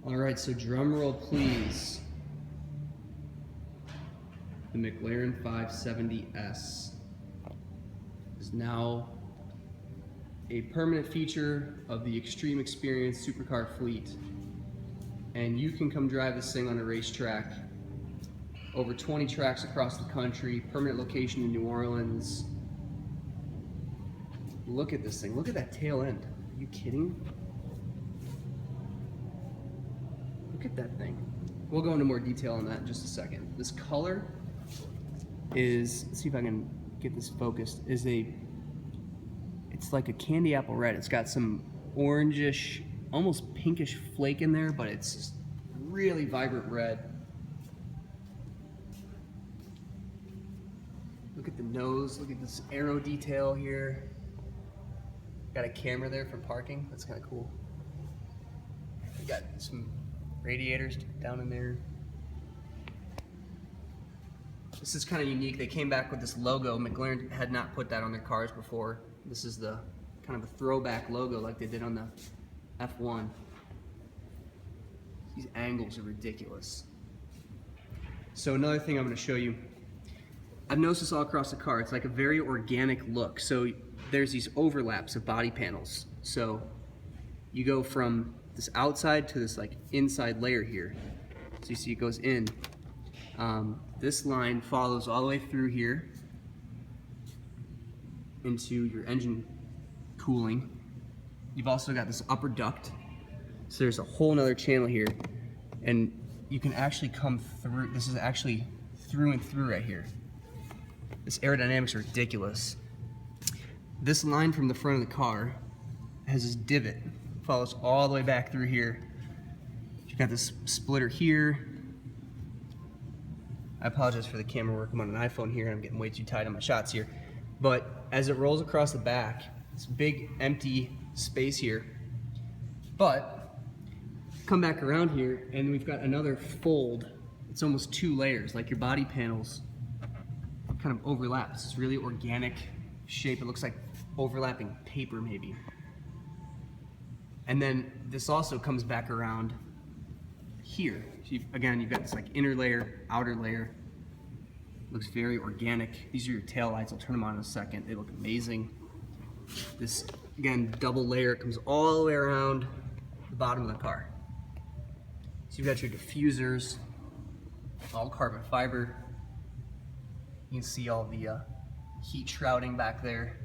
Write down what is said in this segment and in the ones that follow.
All right, so drum roll please. The McLaren 570S is now a permanent feature of the Xtreme Xperience supercar fleet. And you can come drive this thing on a racetrack. Over 20 tracks across the country, permanent location in New Orleans. Look at this thing, look at that tail end. Are you kidding? Look at that thing. We'll go into more detail on that in just a second. This color is, let's see if I can get this focused, it's like a candy apple red. It's got some orangish, almost pinkish flake in there, but it's just really vibrant red. Look at the nose, look at this arrow detail here. Got a camera there for parking, that's kind of cool. We got some radiators down in there. This is kind of unique. They came back with this logo. McLaren had not put that on their cars before. This is the kind of a throwback logo like they did on the F1. These angles are ridiculous. So another thing I'm going to show you. I've noticed this all across the car. It's like a very organic look. So there's these overlaps of body panels. So you go from this outside to this like inside layer here. So you see it goes in. This line follows all the way through here into your engine cooling. You've also got this upper duct. So there's a whole nother channel here, and you can actually come through. This is actually through and through right here. This aerodynamics are ridiculous. This line from the front of the car has this divot, follows all the way back through here. You've got this splitter here. I apologize for the camera work. I'm on an iPhone here and I'm getting way too tight on my shots here. But as it rolls across the back, this big empty space here. But come back around here and we've got another fold. It's almost two layers, like your body panels kind of overlap. It's this really organic shape. It looks like overlapping paper maybe. And then this also comes back around here. So again, you've got this like inner layer, outer layer. Looks very organic. These are your tail lights. I'll turn them on in a second. They look amazing. This, again, double layer comes all the way around the bottom of the car. So you've got your diffusers, all carbon fiber. You can see all the heat shrouding back there.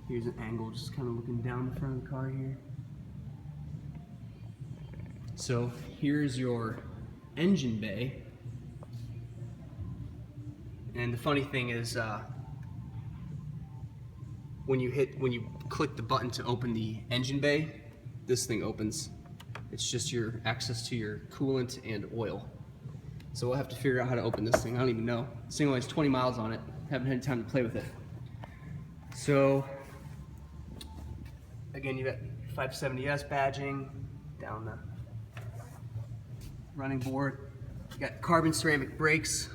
Here's an angle, just kind of looking down the front of the car here. So here's your engine bay. And the funny thing is, when you click the button to open the engine bay, this thing opens. It's just your access to your coolant and oil. So we'll have to figure out how to open this thing. I don't even know. This thing only has 20 miles on it. Haven't had time to play with it. So again, you got 570S badging down the running board. You got carbon ceramic brakes,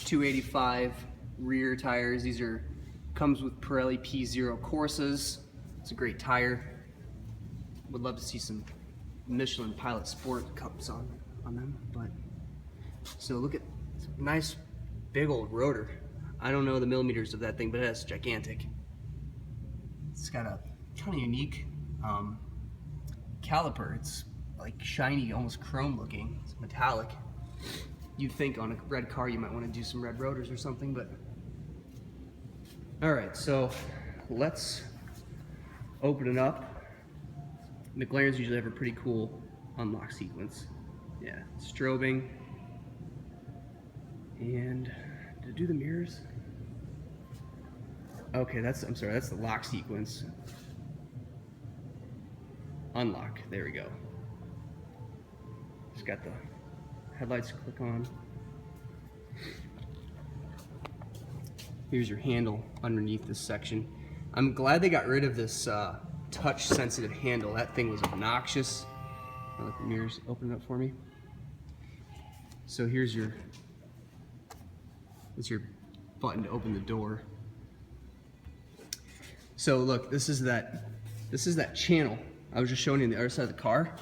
285 rear tires. These are comes with Pirelli P0 Corsas. It's a great tire. Would love to see some Michelin Pilot Sport cups on them. But so look at nice big old rotor. I don't know the millimeters of that thing, but it's gigantic. It's got a kind of unique caliper. It's like shiny, almost chrome looking. It's metallic. You'd think on a red car you might want to do some red rotors or something, but all right, so let's open it up. McLarens usually have a pretty cool unlock sequence. Yeah, strobing. And did it do the mirrors? Okay, I'm sorry, that's the lock sequence. Unlock, there we go. Just got the headlights to click on. Here's your handle underneath this section. I'm glad they got rid of this touch sensitive handle. That thing was obnoxious. I'll let the mirrors open it up for me. So here's your button to open the door. So look, this is that channel I was just showing you on the other side of the car.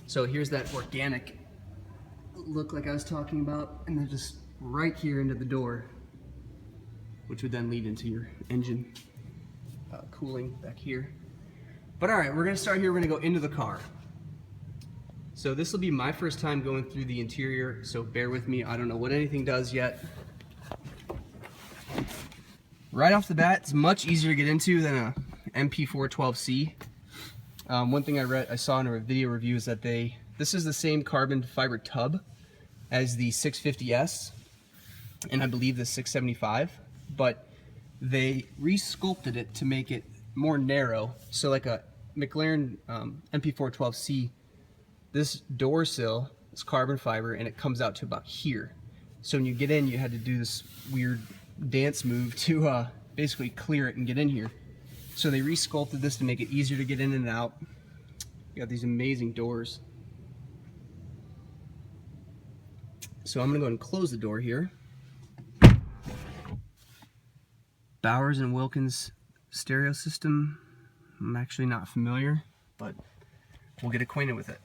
So here's that organic look like I was talking about, and then just right here into the door, which would then lead into your engine cooling back here. But all right, we're gonna start here. We're gonna go into the car. So this will be my first time going through the interior, so bear with me. I don't know what anything does yet. Right off the bat, it's much easier to get into than a MP412C. One thing I saw in a video review is that this is the same carbon fiber tub as the 650S, and I believe the 675, but they re-sculpted it to make it more narrow. So like a McLaren MP412C, this door sill is carbon fiber and it comes out to about here. So when you get in, you had to do this weird dance move to basically clear it and get in here. So they re-sculpted this to make it easier to get in and out. You got these amazing doors. So I'm gonna go ahead and close the door here. Bowers and Wilkins stereo system. I'm actually not familiar, but we'll get acquainted with it.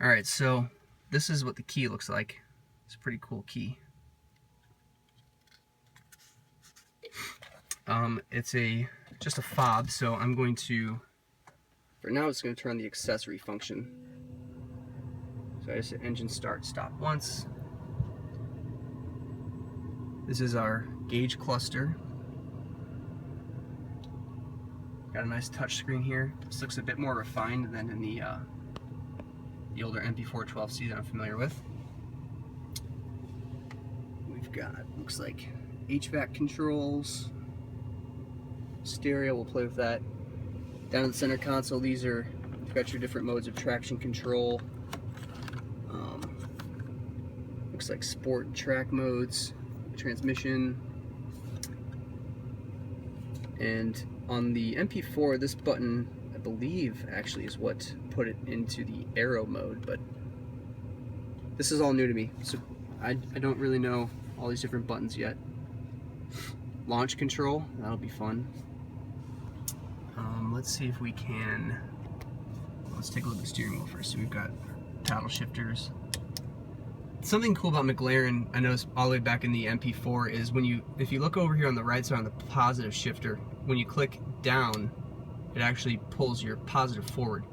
All right, so this is what the key looks like. It's a pretty cool key. It's just a fob, so I'm going to, for now it's going to turn on the accessory function. So I just hit engine start, stop once. This is our gauge cluster. Got a nice touch screen here. This looks a bit more refined than in the older MP412C that I'm familiar with. We've got, looks like HVAC controls, stereo, we'll play with that. Down in the center console, you've got your different modes of traction control. Looks like sport track modes, transmission. And on the MP4, this button, I believe, actually is what put it into the aero mode, but this is all new to me, so I don't really know all these different buttons yet. Launch control, that'll be fun. Let's see if we can, let's take a look at the steering wheel first. So we've got paddle shifters. Something cool about McLaren, I noticed all the way back in the MP4, is if you look over here on the right side on the positive shifter, when you click down, it actually pulls your positive forward.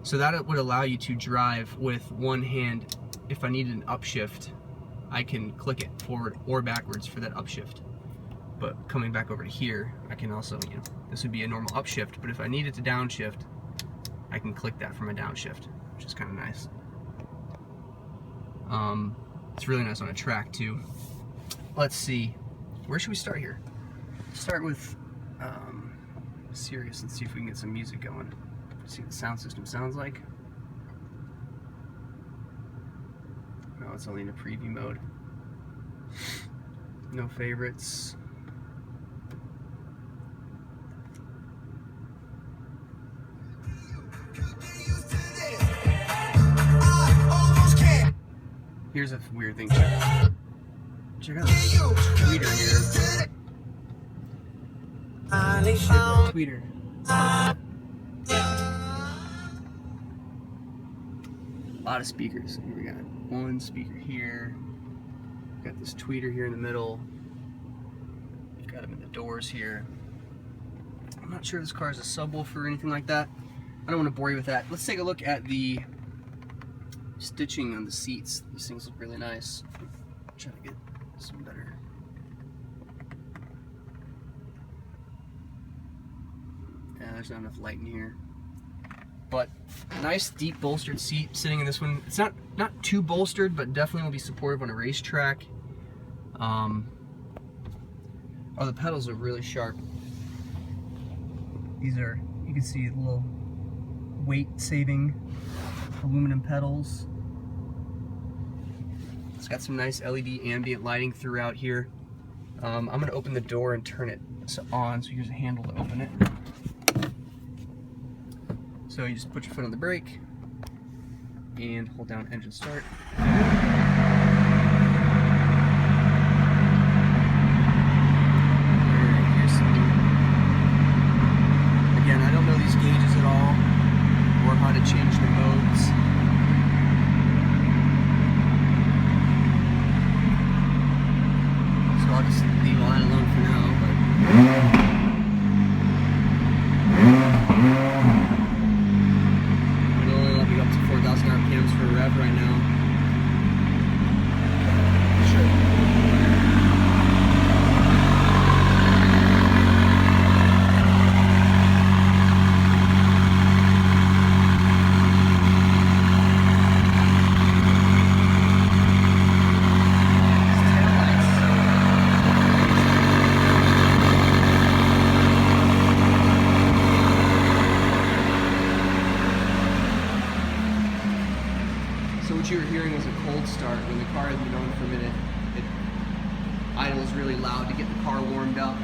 So that would allow you to drive with one hand. If I needed an upshift, I can click it forward or backwards for that upshift. But coming back over to here, I can also, this would be a normal upshift, but if I needed to downshift, I can click that from a downshift, which is kind of nice. It's really nice on a track too. Let's see, where should we start here? Start with Sirius and see if we can get some music going. See what the sound system sounds like. No, it's only in a preview mode. No favorites. Here's a weird thing. Check out this tweeter here. Tweeter. A lot of speakers. Here we got one speaker here. Got this tweeter here in the middle. We've got them in the doors here. I'm not sure if this car is a subwoofer or anything like that. I don't want to bore you with that. Let's take a look at the stitching on the seats. These things look really nice. Try to get some better. Yeah, there's not enough light in here. But nice deep bolstered seat sitting in this one. It's not too bolstered, but definitely will be supportive on a racetrack. Oh, the pedals are really sharp. These are, you can see little weight saving aluminum pedals. It's got some nice LED ambient lighting throughout here. I'm going to open the door and turn it on, so here's a handle to open it. So you just put your foot on the brake and hold down engine start. Here's some change the modes. So I'll just leave all that alone for now. But it'll only let me go up to 4,000 RPMs for a rev right now. So what you were hearing was a cold start. When the car had been going for a minute, it idles really loud to get the car warmed up.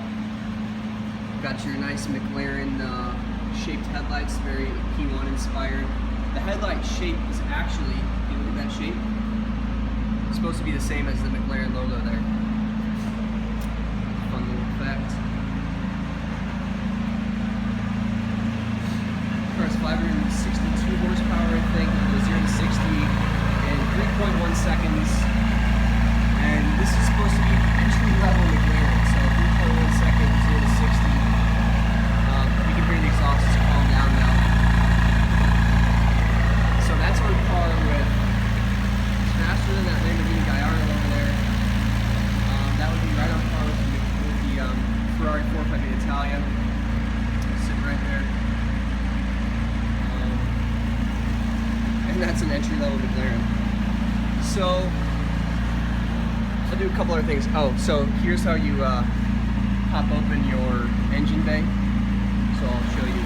Got your nice McLaren shaped headlights, very P1 inspired. The headlight shape is actually, if you look at that shape, it's supposed to be the same as the McLaren logo there. Fun little effect. The car has 562 horsepower, I think. It goes 0 to 60 in 3.1 seconds. And this is supposed to be entry level McLaren, so 3.1 seconds, 0 to 60. You can hear the exhaust calm down now. So that's on par with, it's faster than that Lamborghini Gallardo over there. That would be right on par with the Ferrari 458 Italia. Sitting right there. And that's an entry level McLaren. So I'll do a couple other things. Oh, so here's how you pop open your engine bay. So I'll show you.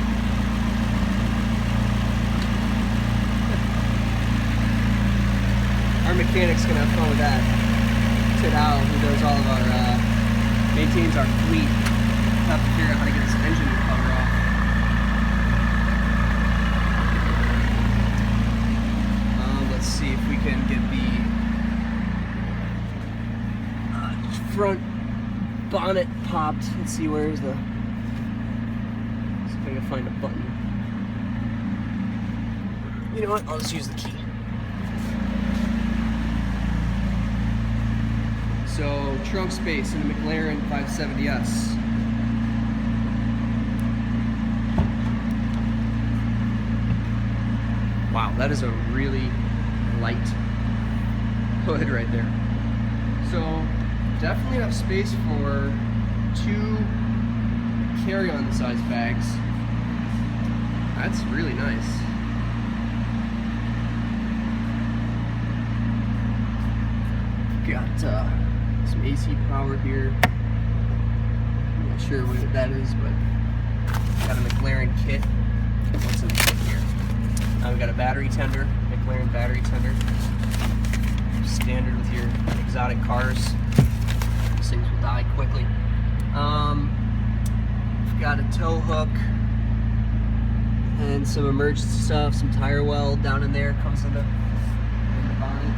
Our mechanic's gonna have fun with that. Ted Al, who does all of our, maintains our fleet, we'll have to figure out how to get this engine cover off. Let's see if we can get the front bonnet popped. Let's see, where's the, see if I can find a button. You know what, I'll just use the key. So, trunk space in a McLaren 570S. Wow, that is a really light hood right there. So, definitely enough space for 2 carry-on size bags. That's really nice. Got some AC power here. I'm not sure what that is, but got a McLaren kit. What's in the kit here? We got a battery tender, McLaren battery tender. Standard with your exotic cars. These things will die quickly. We've got a tow hook and some emergency stuff, some tire weld down in there, comes in the bonnet.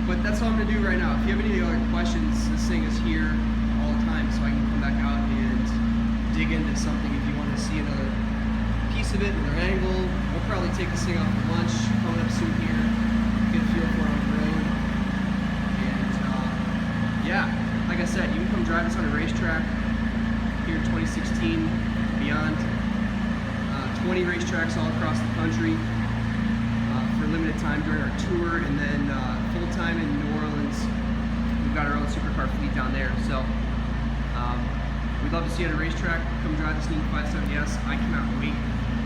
But that's all I'm gonna do right now. If you have any other questions, this thing is here all the time, so I can come back out and dig into something if you want to see another piece of it, another angle. We'll probably take this thing out for lunch coming up soon here, get a feel for it on the road. And yeah, like I said, you can come drive us on a racetrack here in 2016, beyond. 20 racetracks all across the country for a limited time during our tour, and then full-time in New Orleans. We've got our own supercar fleet down there, so we'd love to see you at a racetrack. Come drive this new 570S. I cannot wait.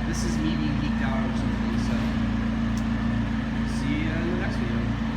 This is me being geeked out or something, so